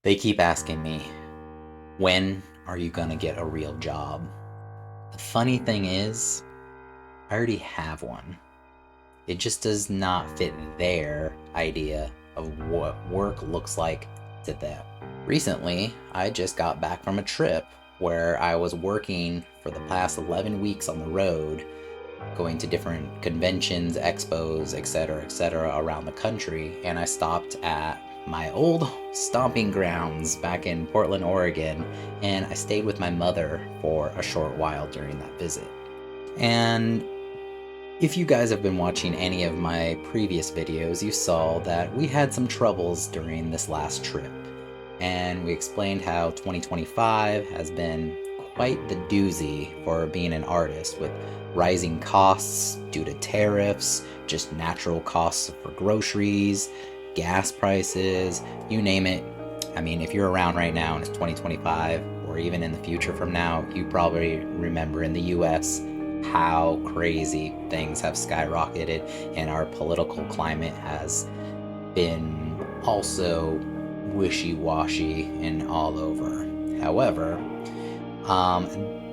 They keep asking me, when are you gonna get a real job? The funny thing is, I already have one. It just does not fit their idea of what work looks like to them. Recently, I just got back from a trip where I was working for the past 11 weeks on the road, going to different conventions, expos, etc., around the country, and I stopped at my old stomping grounds back in Portland, Oregon, and I stayed with my mother for a short while during that visit. And if you guys have been watching any of my previous videos, you saw that we had some troubles during this last trip. And we explained how 2025 has been quite the doozy for being an artist, with rising costs due to tariffs, just natural costs for groceries, gas prices, you name it. I mean, if you're around right now and it's 2025, or even in the future from now, you probably remember in the US how crazy things have skyrocketed, and our political climate has been also wishy-washy and all over. However,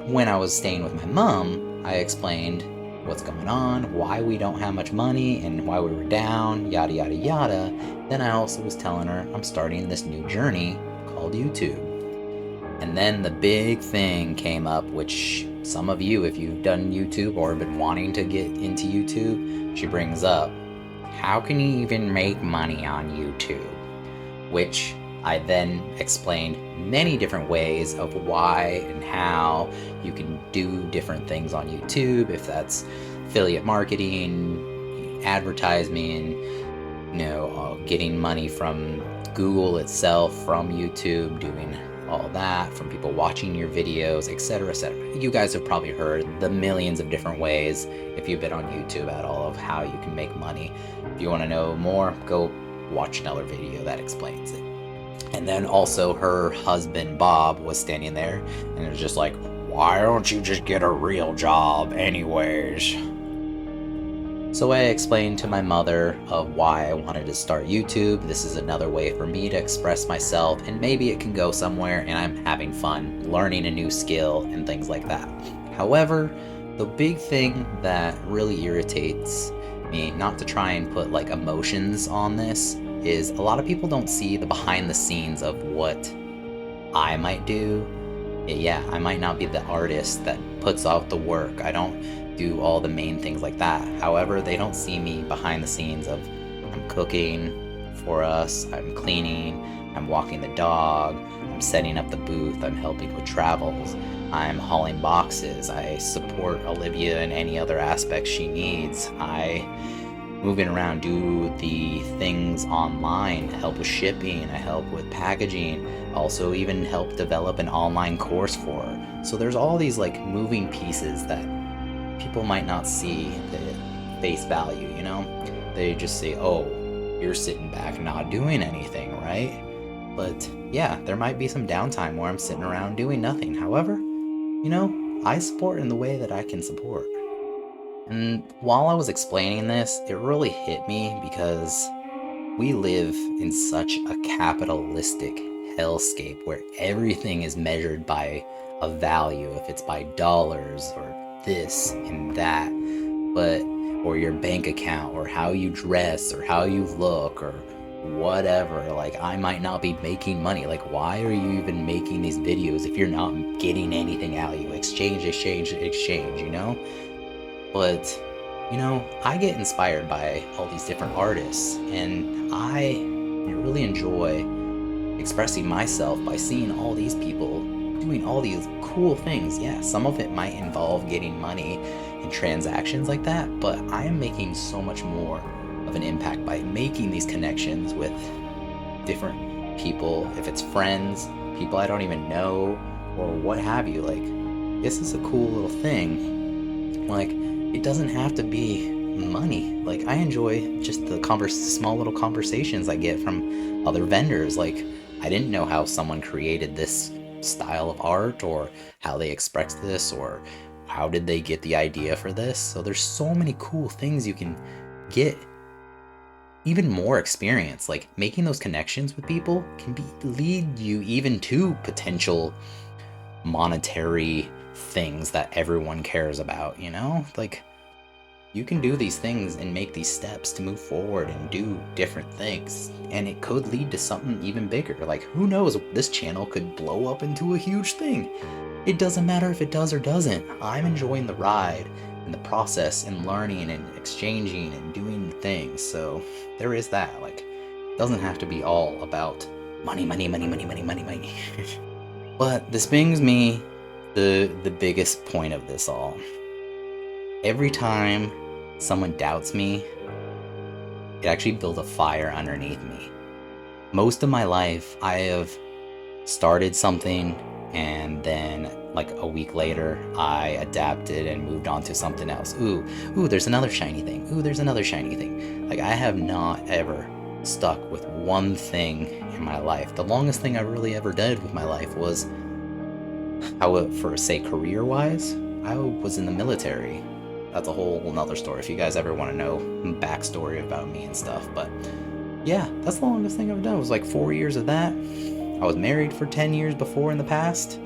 when I was staying with my mom, I explained what's going on, why we don't have much money, and why we were down, yada yada yada. Then I also was telling her I'm starting this new journey called YouTube. And then the big thing came up, which some of you, if you've done YouTube or been wanting to get into YouTube, she brings up, how can you even make money on YouTube? Which I then explained many different ways of why and how you can do different things on YouTube, if that's affiliate marketing, advertising, getting money from Google itself, from YouTube, doing all that, from people watching your videos, etc., etc. You guys have probably heard the millions of different ways, if you've been on YouTube at all, of how you can make money. If you want to know more, go watch another video that explains it. And then also her husband Bob was standing there, and it was just like, why don't you just get a real job anyways? So I explained to my mother of why I wanted to start YouTube. This is another way for me to express myself, and maybe it can go somewhere and I'm having fun learning a new skill and things like that. However, the big thing that really irritates me, not to try and put like emotions on this, is a lot of people don't see the behind the scenes of what I might do. Yeah, I might not be the artist that puts out the work. I don't do all the main things like that. However, they don't see me behind the scenes of I'm cooking for us, I'm cleaning, I'm walking the dog, I'm setting up the booth, I'm helping with travels, I'm hauling boxes, I support Olivia in any other aspects she needs, I moving around, do the things online, help with shipping, I help with packaging, also even help develop an online course for her. So there's all these like moving pieces that people might not see the face value, They just say, oh, you're sitting back not doing anything, right? But yeah, there might be some downtime where I'm sitting around doing nothing. However, I support in the way that I can support. And while I was explaining this, it really hit me because we live in such a capitalistic hellscape where everything is measured by a value, if it's by dollars or this and that, or your bank account, or how you dress, or how you look, or whatever. Like, I might not be making money. Like, why are you even making these videos if you're not getting anything out of you? Exchange, But I get inspired by all these different artists, and I really enjoy expressing myself by seeing all these people doing all these cool things. Yeah, some of it might involve getting money and transactions like that, but I am making so much more of an impact by making these connections with different people, if it's friends, people I don't even know, or what have you. Like, this is a cool little thing. Like, it doesn't have to be money. Like, I enjoy just the small little conversations I get from other vendors. Like, I didn't know how someone created this style of art, or how they expressed this, or how did they get the idea for this. So there's so many cool things you can get even more experience. Like making those connections with people can lead you even to potential monetary things that everyone cares about, you know? Like you can do these things and make these steps to move forward and do different things, and it could lead to something even bigger. Like who knows, this channel could blow up into a huge thing. It doesn't matter if it does or doesn't. I'm enjoying the ride and the process and learning and exchanging and doing things. So there is that. Like it doesn't have to be all about money, money, money, money, money, money, money. But this brings me to the biggest point of this all. Every time someone doubts me, it actually builds a fire underneath me. Most of my life, I have started something and then like a week later, I adapted and moved on to something else. Ooh, there's another shiny thing. Ooh, there's another shiny thing. Like I have not ever stuck with one thing in my life. The longest thing I really ever did with my life was, I would, for say career-wise, I was in the military. That's a whole nother story if you guys ever want to know backstory about me and stuff. But yeah, that's the longest thing I've done. It was like 4 years of that. I was married for 10 years before in the past.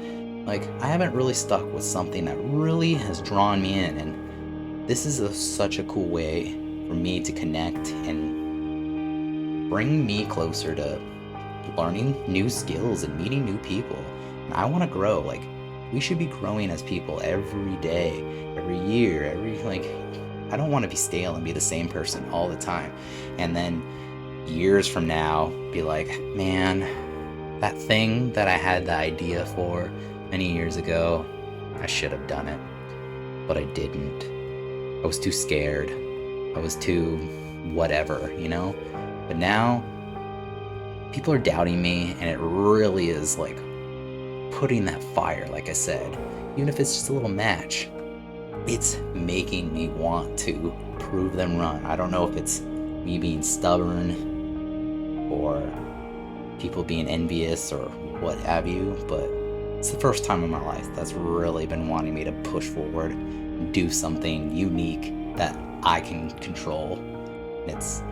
Like, I haven't really stuck with something that really has drawn me in, and this is such a cool way for me to connect and bring me closer to learning new skills and meeting new people. And I want to grow. Like, we should be growing as people every day, every year, like, I don't want to be stale and be the same person all the time. And then years from now, be like, man, that thing that I had the idea for many years ago, I should have done it, but I didn't. I was too scared. I was too whatever, you know? But now, people are doubting me, and it really is like putting that fire, like I said, even if it's just a little match, it's making me want to prove them wrong. I don't know if it's me being stubborn or people being envious or what have you, but it's the first time in my life that's really been wanting me to push forward, do something unique that I can control. And it's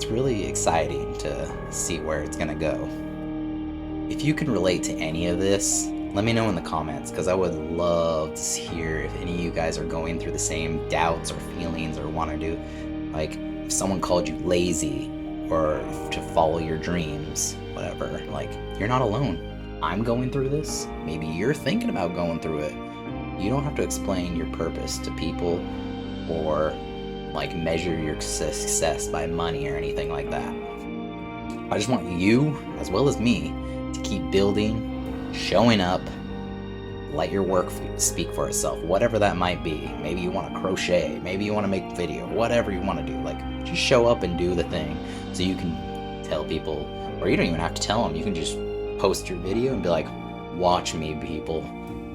really exciting to see where it's gonna go. If you can relate to any of this, let me know in the comments, because I would love to hear if any of you guys are going through the same doubts or feelings or want to do, like, if someone called you lazy or to follow your dreams, whatever, like, you're not alone. I'm going through this. Maybe you're thinking about going through it. You don't have to explain your purpose to people or like measure your success by money or anything like that. I just want you, as well as me, to keep building, showing up, let your work speak for itself, whatever that might be. Maybe you want to crochet, maybe you want to make video, whatever you want to do. Like, just show up and do the thing so you can tell people, or you don't even have to tell them, you can just post your video and be like, watch me, people,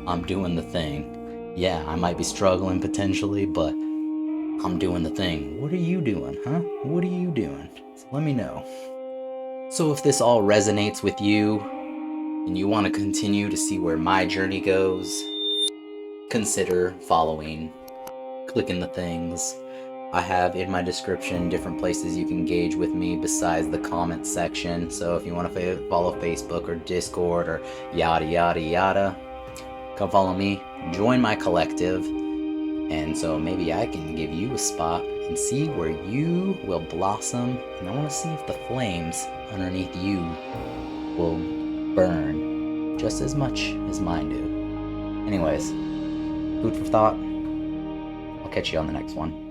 I'm doing the thing. Yeah, I might be struggling potentially, but I'm doing the thing. What are you doing, huh? What are you doing? So let me know. So if this all resonates with you and you want to continue to see where my journey goes, consider following, clicking the things. I have in my description different places you can engage with me besides the comment section. So if you want to follow Facebook or Discord or yada yada yada, come follow me, join my collective, and so maybe I can give you a spot and see where you will blossom. And I want to see if the flames underneath you will burn just as much as mine do. Anyways, food for thought. I'll catch you on the next one.